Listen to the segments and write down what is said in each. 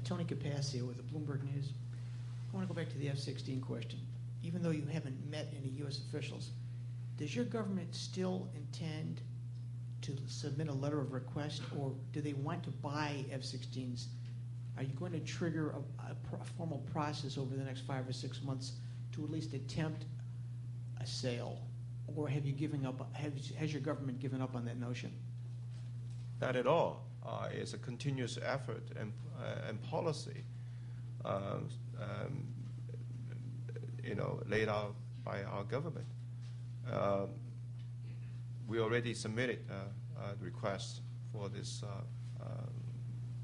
Tony Capascio with the Bloomberg News. I want to go back to the F-16 question. Even though you haven't met any U.S. officials, does your government still intend to submit a letter of request, or do they want to buy F-16s? Are you going to trigger a formal process over the next 5 or 6 months to at least attempt a sale? Or have you given up? Has your government given up on that notion? Not at all. It's a continuous effort and policy, laid out by our government. We already submitted requests for these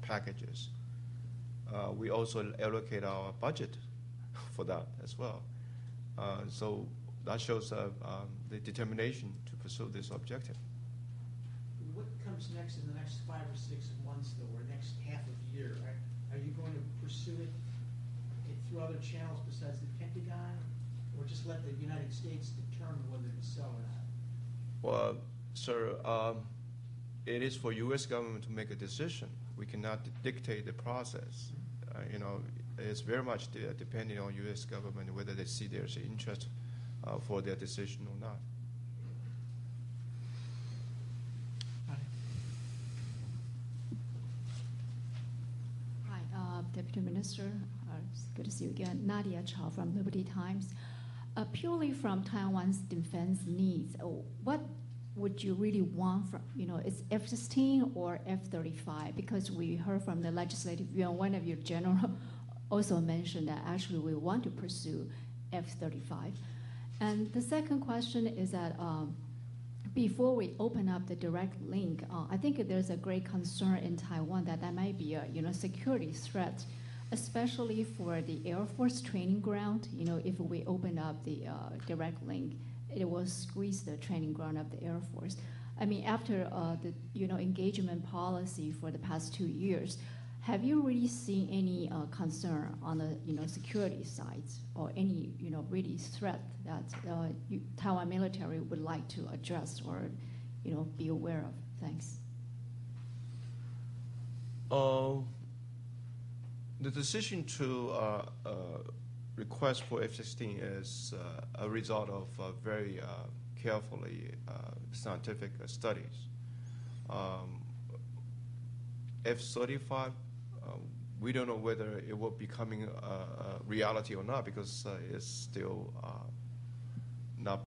packages. We also allocate our budget for that as well. So that shows the determination to pursue this objective. What comes next in the next 5 or 6 months, though, or next half of the year? Are you going to pursue it through other channels besides the Pentagon, or just let the United States determine whether to sell or not? Well, sir, it is for U.S. government to make a decision. We cannot dictate the process. It's very much depending on U.S. government whether they see there's an interest for their decision or not. Hi, Deputy Minister. It's good to see you again. Nadia Chow from Liberty Times. Purely from Taiwan's defense needs, what would you really want from, it's F-16 or F-35? Because we heard from the legislative yuan, one of your general also mentioned that actually we want to pursue F-35. And the second question is that before we open up the direct link, I think there's a great concern in Taiwan that might be a security threat, especially for the Air Force training ground. If we open up the direct link, it will squeeze the training ground of the Air Force. I mean, after the engagement policy for the past 2 years, have you really seen any concern on the security side, or any really threat that Taiwan military would like to address or be aware of? Thanks. The decision to request for F-16 is a result of very carefully scientific studies. F-35, we don't know whether it will be becoming a reality or not, because it's still